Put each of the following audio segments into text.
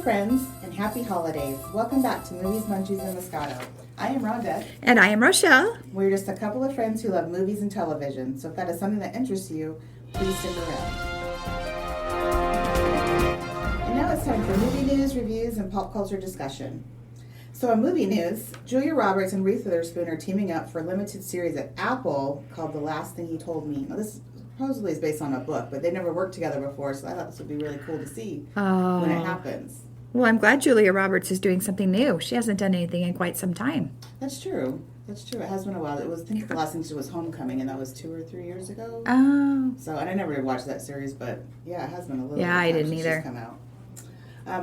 friends, and happy holidays. Welcome back to Movies, Munchies, and Moscato. I am Rhonda. And I am Rochelle. We're just a couple of friends who love movies and television, so if that is something that interests you, please stick around. And now it's time for movie news, reviews, and pop culture discussion. So in movie news, Julia Roberts and Reese Witherspoon are teaming up for a limited series at Apple called The Last Thing He Told Me. Now this supposedly is based on a book, but they've never worked together before, so I thought this would be really cool to see when it happens. Well, I'm glad Julia Roberts is doing something new. She hasn't done anything in quite some time. That's true. That's true. It has been a while. I think the last thing she did was Homecoming, and that was 2 or 3 years ago. Oh. So, and I never watched that series, but yeah, it has been a little. Yeah, I didn't either. Come out.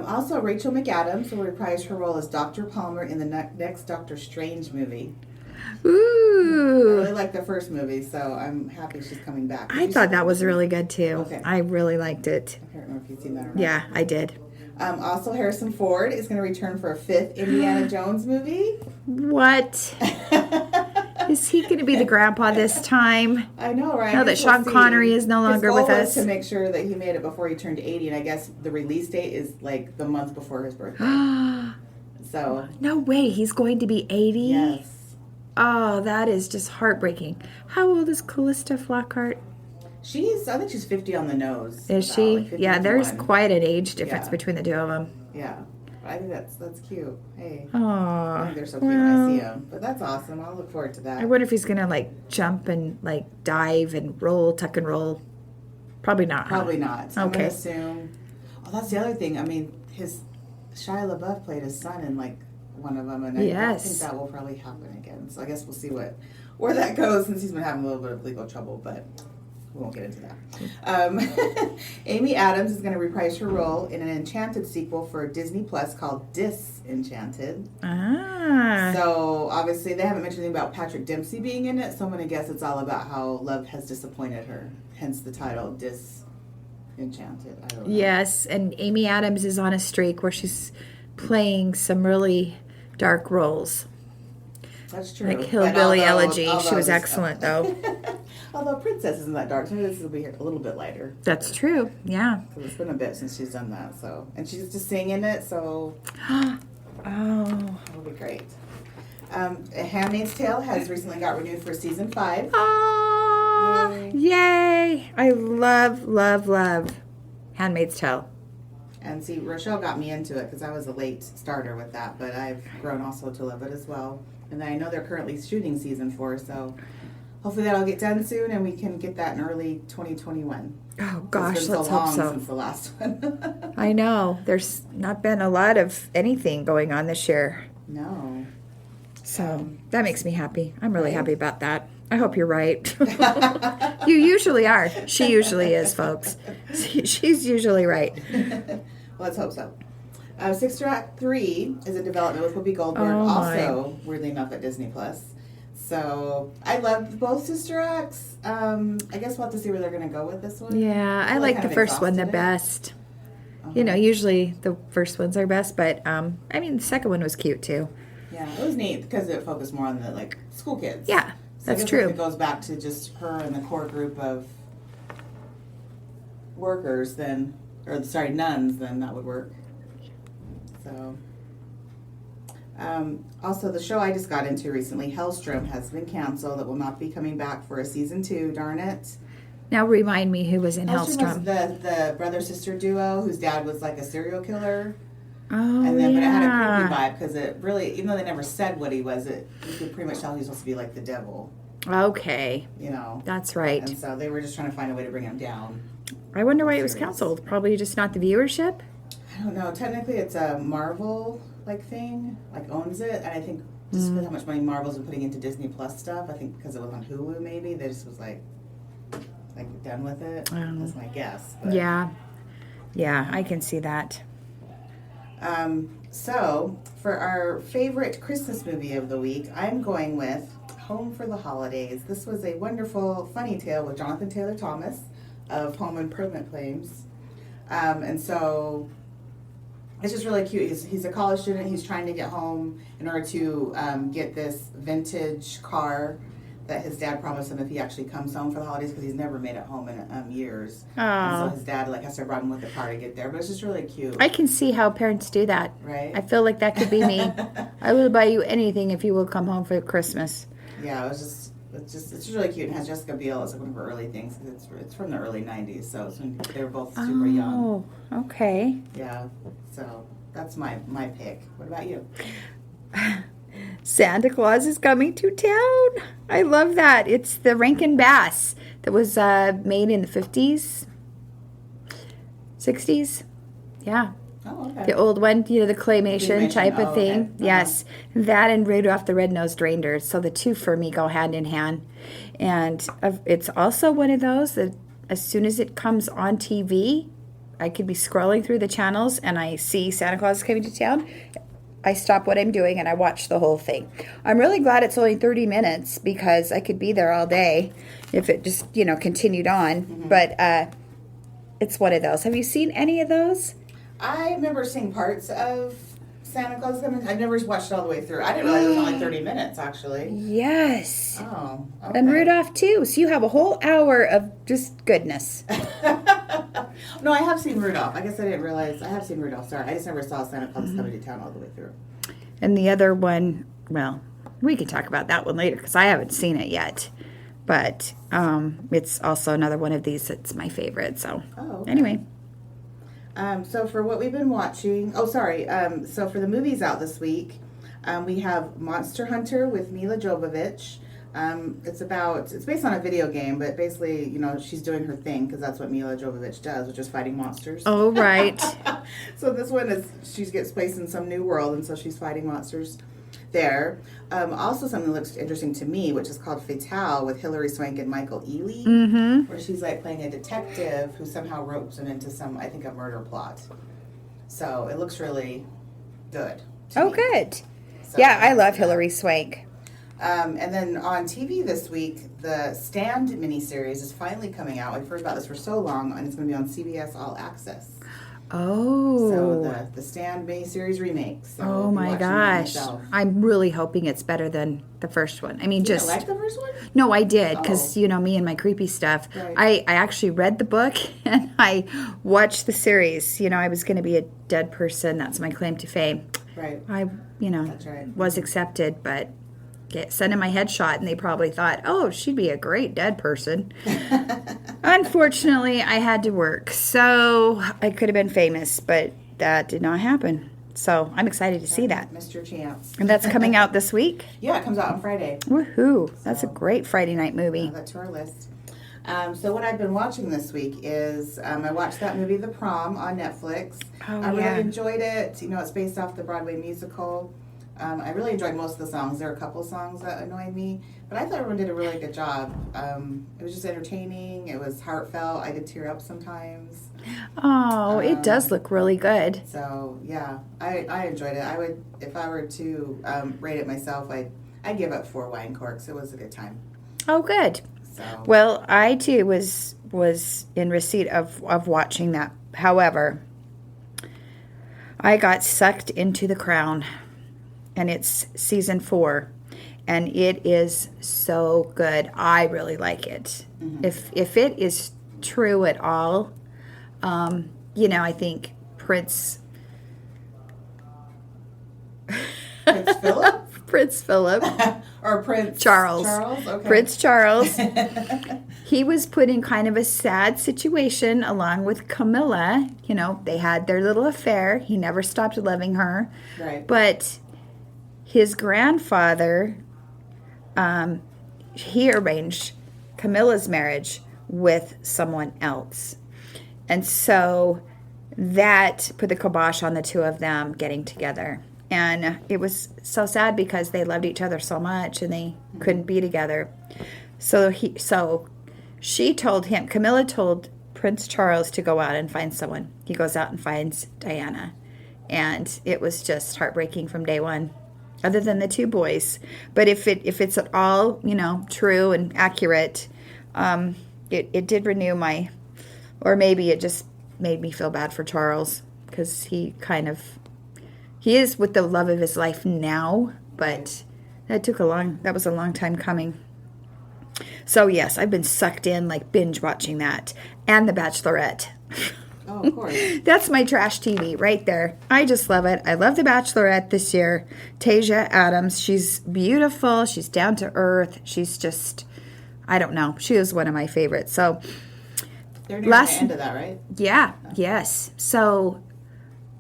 Also, Rachel McAdams will reprise her role as Dr. Palmer in the next Doctor Strange movie. Ooh. I really like the first movie, so I'm happy she's coming back. I thought that was really good too. Okay. I really liked it. I can't remember if you've seen that or not. Yeah, I did. Also, Harrison Ford is going to return for a 5th Indiana Jones movie. What? Is he going to be the grandpa this time? I know, right? Now that Sean Connery is no longer with us. His goal was to make sure that he made it before he turned 80, and I guess the release date is like the month before his birthday. So. No way, he's going to be 80? Yes. Oh, that is just heartbreaking. How old is Callista Flockhart? I think she's 50 on the nose. Is she? Like yeah, there's quite an age difference between the two of them. Yeah. I think that's cute. Hey. Oh, I think they're so cute when I see them. But that's awesome. I'll look forward to that. I wonder if he's going to like jump and like dive and roll, tuck and roll. Probably not. Probably not. Okay. I'm going to assume. Oh, that's the other thing. I mean, Shia LaBeouf played his son in like one of them. And I think that will probably happen again. So I guess we'll see where that goes since he's been having a little bit of legal trouble. But we won't get into that. Amy Adams is going to reprise her role in an Enchanted sequel for Disney Plus called Disenchanted. Ah. So, obviously, they haven't mentioned anything about Patrick Dempsey being in it, so I'm going to guess it's all about how love has disappointed her. Hence the title, Disenchanted. I don't know. Yes, and Amy Adams is on a streak where she's playing some really dark roles. That's true. Like Hillbilly Elegy. She was excellent, though. Although Princess isn't that dark, so maybe this will be a little bit lighter. That's true, yeah. Because it's been a bit since she's done that, so. And she's just singing it, so. Oh. That'll be great. A Handmaid's Tale has recently got renewed for season 5. Oh, yay. I love Handmaid's Tale. And see, Rochelle got me into it because I was a late starter with that, but I've grown also to love it as well. And I know they're currently shooting season 4, so hopefully that'll get done soon and we can get that in early 2021. Oh gosh, it's been let's so long hope so. Since the last one. I know. There's not been a lot of anything going on this year. No. So that makes me happy. I'm really happy about that. I hope you're right. You usually are. She usually is, folks. She's usually right. Well, let's hope so. Sister Act 3 is in development with Whoopi Goldberg, also, weirdly enough, at Disney Plus. So, I loved both Sister Acts. I guess we'll have to see where they're going to go with this one. Yeah, I like the first one the best. You know, usually the first ones are best, but, I mean, the second one was cute, too. Yeah, it was neat because it focused more on the, like, school kids. Yeah, that's so true. If it goes back to just her and the core group of workers, nuns, then that would work. So, also the show I just got into recently, Hellstrom, has been canceled. It will not be coming back for a season 2. Darn it! Now remind me who was in Hellstrom. Was the brother-sister duo whose dad was like a serial killer. Oh, but it had a creepy vibe because it really, even though they never said what he was, you could pretty much tell he was supposed to be like the devil. Okay. You know. That's right. And so they were just trying to find a way to bring him down. I wonder why it was canceled. Probably just not the viewership? I don't know. Technically, it's a Marvel thing, owns it, and I think just with how much money Marvel's been putting into Disney Plus stuff, I think because it was on Hulu, maybe they just was like done with it. That's my guess. But. Yeah, I can see that. So for our favorite Christmas movie of the week, I'm going with Home for the Holidays. This was a wonderful, funny tale with Jonathan Taylor Thomas of Home Improvement Claims, and so. It's just really cute. He's a college student. He's trying to get home in order to get this vintage car that his dad promised him if he actually comes home for the holidays, because he's never made it home in years. Oh. And so his dad like has to run with the car to get there, but it's just really cute. I can see how parents do that. Right. I feel like that could be me. I will buy you anything if you will come home for Christmas. Yeah, it's just really cute. It has Jessica Biel as one of her early things. It's from the early '90s, so it's when they were both super young. Oh, okay. Yeah, so that's my pick. What about you? Santa Claus is Coming to Town. I love that. It's the Rankin Bass that was made in the 50s, 60s. Yeah. Oh, okay. The old one, the claymation type of thing. Okay. Yes. That and Rudolph the Red-Nosed Reindeer. So the two for me go hand in hand. And it's also one of those that as soon as it comes on TV, I could be scrolling through the channels and I see Santa Claus is Coming to Town. I stop what I'm doing and I watch the whole thing. I'm really glad it's only 30 minutes because I could be there all day if it just, continued on. Mm-hmm. But it's one of those. Have you seen any of those? I remember seeing parts of Santa Claus Coming. I've never watched it all the way through. I didn't realize it was only 30 minutes, actually. Yes. Oh, okay. And Rudolph, too. So you have a whole hour of just goodness. No, I have seen Rudolph. I guess I didn't realize. I have seen Rudolph. Sorry. I just never saw Santa Claus Coming to Town all the way through. And the other one, well, we can talk about that one later because I haven't seen it yet. But it's also another one of these that's my favorite. So, Anyway. So for what we've been watching, so for the movies out this week, we have Monster Hunter with Mila Jovovich. It's based on a video game, but basically, she's doing her thing because that's what Mila Jovovich does, which is fighting monsters. Oh, right. So this one she gets placed in some new world, and so she's fighting monsters there. Also something that looks interesting to me, which is called Fatale with Hilary Swank and Michael Ealy, where she's like playing a detective who somehow ropes him into a murder plot. So it looks really good. Good. So, yeah, I love Hilary Swank. And then on TV this week, the Stand miniseries is finally coming out. We've heard about this for so long, and it's going to be on CBS All Access. Oh. So the Stand miniseries remake. So oh my gosh. I'm really hoping it's better than the first one. I mean, you like the first one? No, I did, because, me and my creepy stuff. Right. I actually read the book, and I watched the series. I was going to be a dead person. That's my claim to fame. Right. I, That's right. was accepted, but sent in my headshot, and they probably thought, oh, she'd be a great dead person. Unfortunately, I had to work, so I could have been famous, but that did not happen. So I'm excited to see that. Missed your chance. And that's coming out this week? Yeah, it comes out on Friday. Woohoo. That's a great Friday night movie. Add that to our list. So what I've been watching this week is I watched that movie The Prom on Netflix. I really enjoyed it. It's based off the Broadway musical. I really enjoyed most of the songs. There are a couple songs that annoyed me, but I thought everyone did a really good job. It was just entertaining. It was heartfelt. I did tear up sometimes. Oh, it does look really good. So yeah, I enjoyed it. I would, if I were to rate it myself, I'd give it 4 wine corks. It was a good time. Oh, good. So. Well, I too was in receipt of watching that. However, I got sucked into The Crown. And it's season 4, and it is so good. I really like it. Mm-hmm. If it is true at all, I think Prince Philip? Prince Philip. Or Prince Charles. Okay. Prince Charles. He was put in kind of a sad situation along with Camilla. They had their little affair. He never stopped loving her. Right. But his grandfather, he arranged Camilla's marriage with someone else. And so that put the kibosh on the two of them getting together. And it was so sad because they loved each other so much and they couldn't be together. So she told him, Camilla told Prince Charles to go out and find someone. He goes out and finds Diana. And it was just heartbreaking from day one. Other than the 2 boys. But if it's at all, true and accurate, it did renew or maybe it just made me feel bad for Charles, because he is with the love of his life now, but that was a long time coming. So, yes, I've been sucked in, like binge watching that. And The Bachelorette. Oh, of course. That's my trash TV right there. I just love it. I love The Bachelorette this year. Tasia Adams, she's beautiful. She's down to earth. She's just, I don't know. She is one of my favorites. So, they're near the end of that, right? Yeah, yes. So,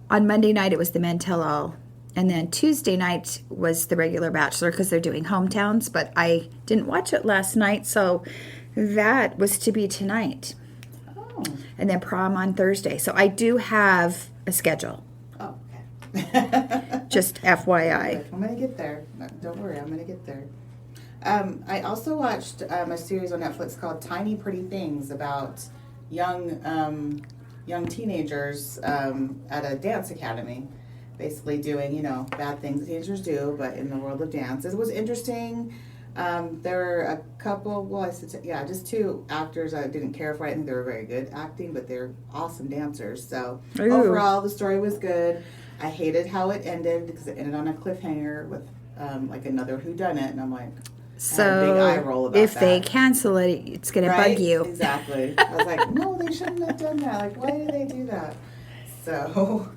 on Monday night, it was the Men Tell All. And then Tuesday night was the regular Bachelor because they're doing hometowns. But I didn't watch it last night, so that was to be tonight. Oh. And then prom on Thursday. So I do have a schedule. Oh, okay. Just FYI. I'm going to get there. No, don't worry, I'm going to get there. I also watched a series on Netflix called Tiny Pretty Things about young teenagers at a dance academy. Basically doing, bad things teenagers do, but in the world of dance. It was interesting. There were a couple, just two actors I didn't care for. I think they were very good acting, but they're awesome dancers. So overall, the story was good. I hated how it ended because it ended on a cliffhanger with like another whodunit, and I'm like, I had a big eye roll about if that. they cancel it, it's going to bug you. Exactly. I was like, no, they shouldn't have done that. Like, why did they do that? So...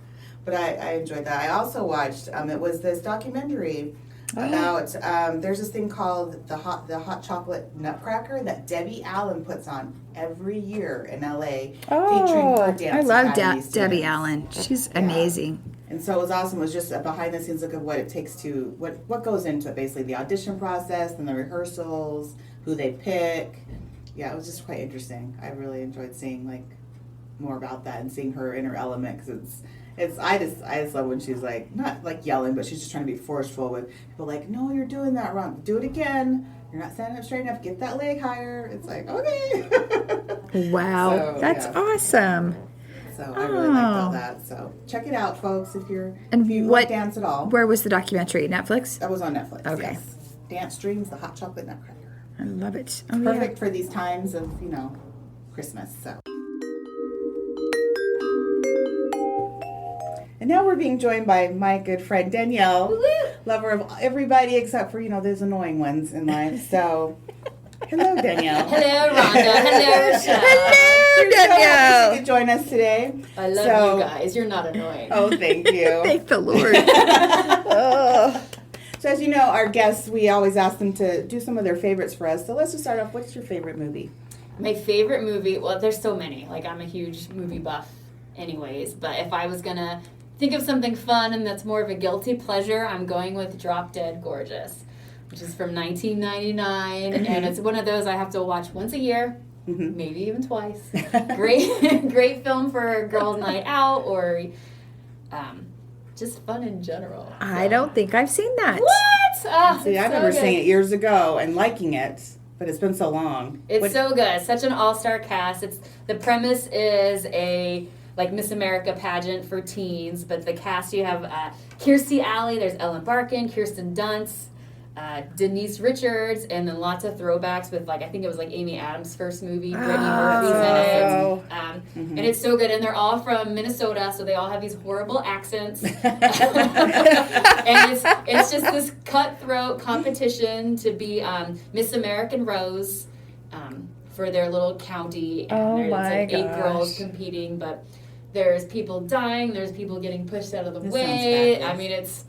But I enjoyed that. I also watched, it was this documentary about, there's this thing called the hot chocolate nutcracker that Debbie Allen puts on every year in L.A. featuring her dance. I love students. Debbie Allen. She's amazing. And so it was awesome. It was just a behind-the-scenes look of what it takes to, what goes into it, basically the audition process and the rehearsals, who they pick. Yeah, it was just quite interesting. I really enjoyed seeing, like, more about that and seeing her in her element because I just love when she's like not like yelling, but she's just trying to be forceful with people like, no, you're doing that wrong. Do it again. You're not standing up straight enough. Get that leg higher. It's like, okay. Wow, that's awesome. So I really liked all that. So check it out, folks, if you like dance at all. Where was the documentary? Netflix? That was on Netflix. Okay. Yes. Dance Dreams, the Hot Chocolate Nutcracker. I love it. Perfect for these times of Christmas. So. And now we're being joined by my good friend Danielle, lover of everybody except for, those annoying ones in life. So, hello, Danielle. Hello, Rhonda. Hello, Sean. Hello, Danielle. You could join us today. I love you guys. You're not annoying. Oh, thank you. Thank the Lord. So, as you know, our guests, we always ask them to do some of their favorites for us. So, let's just start off. What's your favorite movie? My favorite movie, well, there's so many. Like, I'm a huge movie buff anyways. But if I was going to think of something fun and that's more of a guilty pleasure, I'm going with Drop Dead Gorgeous, which is from 1999. Mm-hmm. And it's one of those I have to watch once a year, maybe even twice. Great film for a girls' night out or just fun in general. So. I don't think I've seen that. What? Oh, See, I remember seeing it years ago and liking it, but it's been so long. It's so good. Such an all-star cast. The premise is a Miss America pageant for teens, but the cast, you have Kirstie Alley, there's Ellen Barkin, Kirsten Dunst, Denise Richards, and then lots of throwbacks with I think it was Amy Adams' first movie, Brittany Murphy's in it. And it's so good, and they're all from Minnesota, so they all have these horrible accents. And it's just this cutthroat competition to be Miss American Rose for their little county, and there's 8 girls competing, but there's people dying, there's people getting pushed out of the way. I mean, it's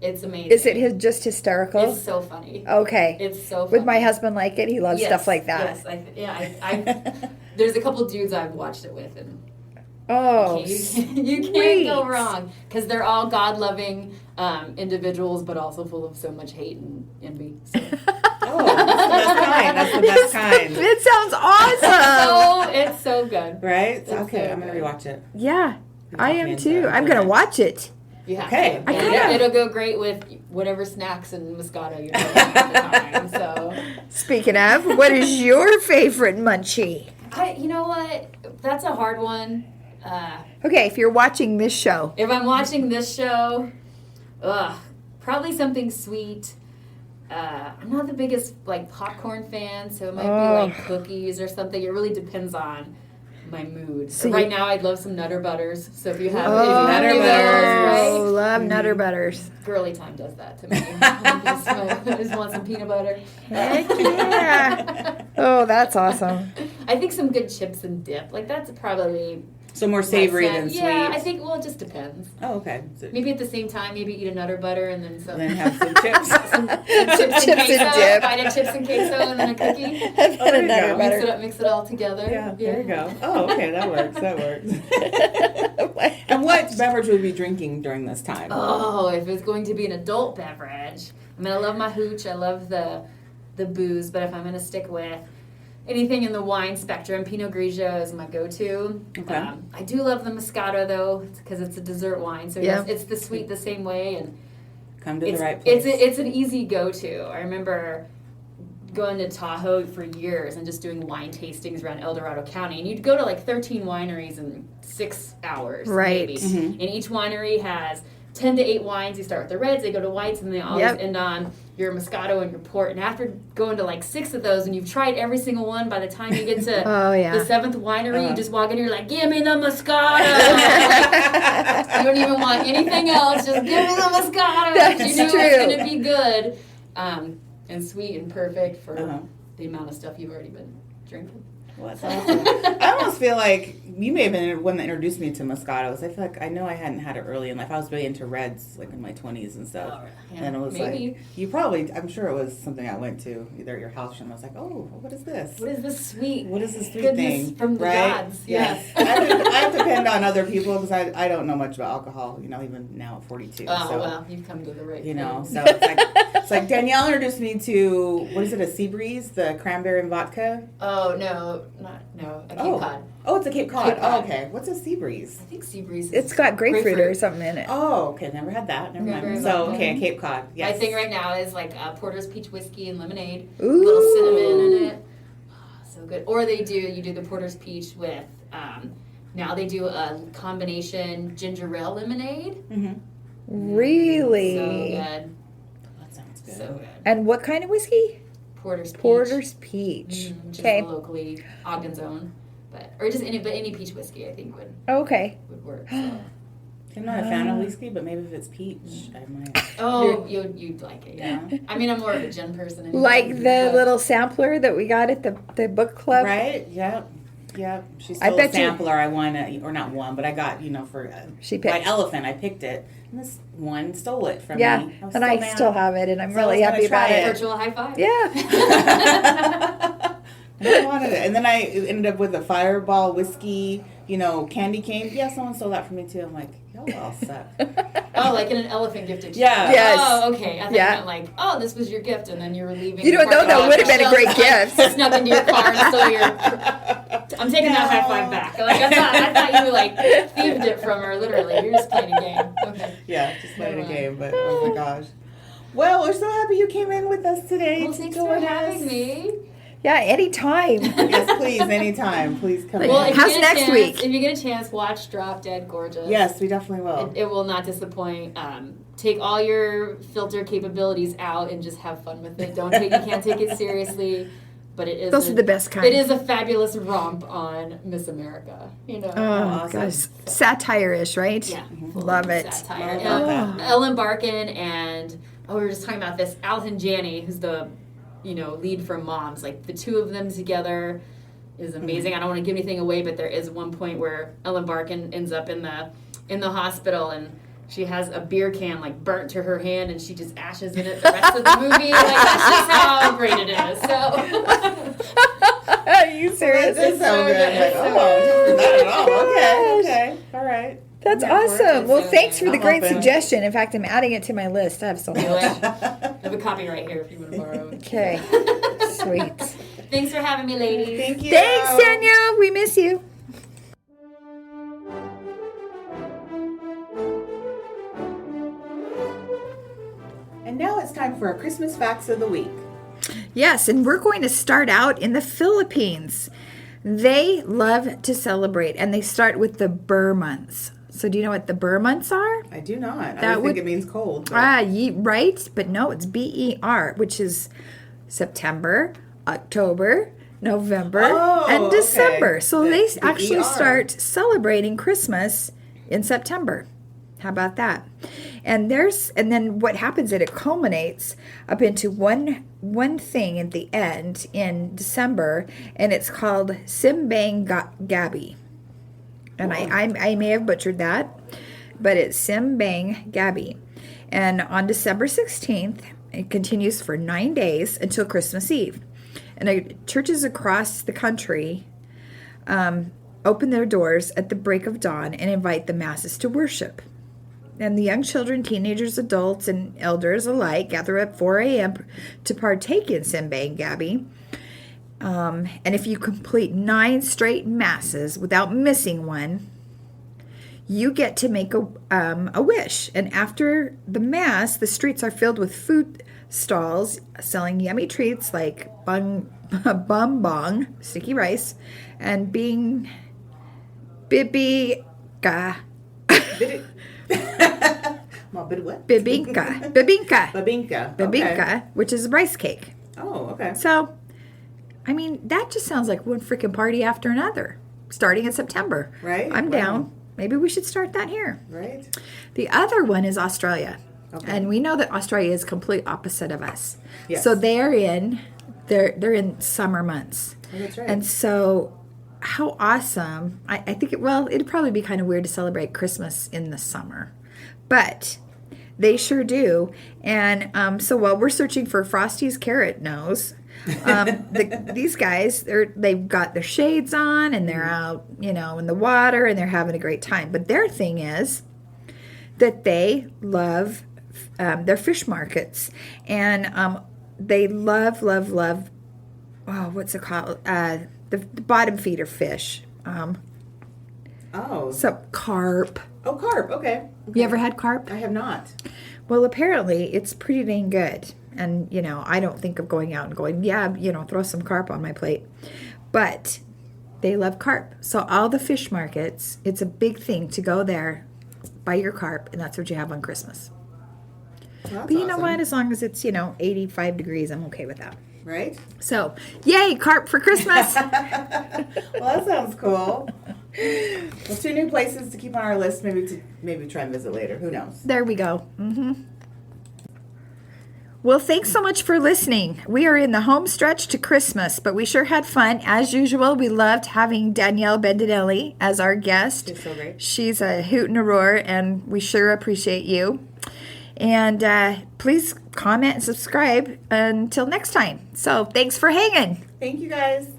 amazing. Is it just hysterical? It's so funny. Okay. It's so funny. Would my husband like it? He loves stuff like that. Yes. There's a couple dudes I've watched it with, and you can't go wrong because they're all God-loving individuals, but also full of so much hate and envy. So. That's the best kind. It sounds awesome. It's so good. Right? So I'm going to rewatch it. Yeah, I am too. I'm going to watch it. You have to. It'll go great with whatever snacks and Moscato you're doing at the time. So. Speaking of, what is your favorite munchie? You know what? That's a hard one. Okay, if you're watching this show. If I'm watching this show, probably something sweet. I'm not the biggest popcorn fan, so it might be cookies or something. It really depends on my mood. So right now, I'd love some Nutter Butters. So if you have, Nutter any of those, right? love Nutter Butters. Girly time does that to me. I just want some peanut butter. Heck yeah. Oh, that's awesome. I think some good chips and dip. Like, that's probably... So more savory than sweet. Yeah, I think, well, it just depends. Oh, okay. So Maybe at the same time, maybe eat a Nutter Butter and then some... then have some chips. some chips and queso. Bite of chips and queso and then a cookie. And there you Nutter go. Butter. Mix it all together. Yeah, there you go. Oh, okay, that works. And what beverage would you be drinking during this time? Oh, if it's going to be an adult beverage, I mean, I love my hooch. I love the booze, but if I'm going to stick with anything in the wine spectrum, Pinot Grigio is my go-to. Okay. I do love the Moscato, though, because it's a dessert wine. So Yeah. it's the sweet the same way. And Come to the right place. It's an easy go-to. I remember going to Tahoe for years and just doing wine tastings around El Dorado County. And you'd go to like 13 wineries in 6 hours. Right. Maybe. Mm-hmm. And each winery has 10 to 8 wines. You start with the reds, they go to whites, and they always end on your Moscato and your port. And after going to like 6 of those, and you've tried every single one, by the time you get to the 7th winery, you just walk in, you're like, give me the Moscato. You don't even want anything else. Just give me the Moscato. That's You know true. it's going to be good and sweet and perfect for the amount of stuff you've already been drinking. Well, that's awesome. I almost feel like you may have been the one that introduced me to Moscatos. I feel like I know I hadn't had it early in life. I was really into reds, like in my 20s and stuff. Oh, yeah. And it was Maybe. like, you probably, I'm sure it was something I went to, either at your house, and I was like, oh, what is this? What is this sweet? What is this sweet goodness thing? from the right? gods? Yes. I depend on other people because I don't know much about alcohol, even now at 42. Oh, so, well, you've come to the right place. so it's like Danielle introduced me to, what is it, a Sea Breeze, the cranberry and vodka? Oh, no, a Cape Cod. Oh, it's a Cape Cod. Cape Cod. Oh, okay. What's a Sea Breeze? I think Sea Breeze is It's got grapefruit or something in it. Oh, okay. Never had that. Never Cranberry mind. So, vodka. okay, a Cape Cod. Yes. My thing right now is like Porter's Peach Whiskey and Lemonade. Ooh. A little cinnamon in it. Oh, so good. Or you do the Porter's Peach with, now they do a combination ginger ale lemonade. Mm-hmm. Really? So good. That sounds good. So good. And what kind of whiskey? Porter's Peach. Porter's Peach. Which Okay. is locally Ogden's own. Or just any peach whiskey I think Okay. would work. So. I'm not a fan of whiskey, but maybe if it's peach, I might. Oh, you'd like it, yeah. I mean, I'm more of a gin person. Anyway, Like the but- little sampler that we got at the book club. Right? Yep. She I stole bet a sampler. I won, or not one, but I got, for She picked. my elephant. I picked it, and this one stole it from Yeah, me. and I still have it, and I'm So I really was happy gonna try about it. Virtual high five. Yeah. I wanted it. And then I ended up with a Fireball whiskey, candy cane. Yeah, someone stole that from me too. I'm like, y'all all suck. Oh, like in an elephant gifted. Yeah. Yes. Oh, okay. I thought Yeah. you meant like, oh, this was your gift, and then you were leaving. You don't know, that would have been a great gift. Snuck into your car and stole your. I'm taking that high five back. Like I thought you like thieved it from her. Literally, you're just playing a game. Okay. Yeah, just playing a game. But oh my gosh. Well, we're so happy you came in with us today. Well, to thanks join for us. having me. Yeah, anytime. Yes, please, anytime. Please come Well, in. if you How's get a next chance- week? If you get a chance, watch Drop Dead Gorgeous. Yes, we definitely will. It will not disappoint. Take all your filter capabilities out and just have fun with it. You can't take it seriously, but it is. Those are the best kind. It is a fabulous romp on Miss America. Oh, Awesome. gosh. Satire-ish, right? Yeah, Love it. Satire. Love that. Ellen Barkin and we were just talking about this. Alton Janney, who's the lead from Moms. Like the two of them together is amazing. I don't want to give anything away, but there is one point where Ellen Barkin ends up in the hospital and she has a beer can like burnt to her hand and she just ashes in it the rest of the movie. Like that's just how great it is. So Are you serious? That's so good. It's Like, so not at all. Okay. All right. That's Yeah, we're- awesome. Well, so thanks good. for the I'm great open. suggestion. In fact, I'm adding it to my list. I have so do much. it. I have a copy right here if you want to borrow it. Okay. Sweet. Thanks for having me, ladies. Thank you. Thanks, Danielle. We miss you. And now it's time for our Christmas facts of the week. Yes, and we're going to start out in the Philippines. They love to celebrate, and they start with the Burr months. So do you know what the Burr months are? I do not. I That would would- think it means cold. But Right, but no, it's BER, which is September, October, November, and December. Okay. So they The actually ER. start celebrating Christmas in September. How about that? And then what happens is it culminates up into one thing at the end in December, and it's called Simbang Gabi. And I may have butchered that, but it's Simbang Gabi. And on December 16th, it continues for 9 days until Christmas Eve. And churches across the country open their doors at the break of dawn and invite the masses to worship. And the young children, teenagers, adults, and elders alike gather at 4 a.m. to partake in Simbang Gabi. And if you complete 9 straight masses without missing one, you get to make a wish. And after the mass, the streets are filled with food stalls selling yummy treats like bum bong, sticky rice, and bibika. Bibinka, which is a rice cake. Oh, okay. So, I mean, that just sounds like one freaking party after another, starting in September. Right? I'm down. Maybe we should start that here. Right. The other one is Australia. Okay. And we know that Australia is complete opposite of us. Yes. So they're in they're summer months. Oh, that's right. And so how awesome. I think it'd probably be kind of weird to celebrate Christmas in the summer. But they sure do. And so while we're searching for Frosty's carrot nose, these guys, they've got their shades on and they're out, in the water and they're having a great time. But their thing is that they love their fish markets, and they love, what's it called? The bottom feeder fish. So carp. Oh, carp. Okay. You ever had carp? I have not. Well, apparently it's pretty dang good. And, I don't think of going out and going, throw some carp on my plate. But they love carp. So all the fish markets, it's a big thing to go there, buy your carp, and that's what you have on Christmas. Well, But you know what? As long as it's, 85 degrees, I'm okay with that. Right? So, yay, carp for Christmas. Well, that sounds cool. Well, 2 new places to keep on our list. Maybe try and visit later. Who knows? There we go. Well, thanks so much for listening. We are in the home stretch to Christmas, but we sure had fun. As usual, we loved having Danielle Bendinelli as our guest. She's so great. She's a hoot and a roar, and we sure appreciate you. And please comment and subscribe until next time. So thanks for hanging. Thank you, guys.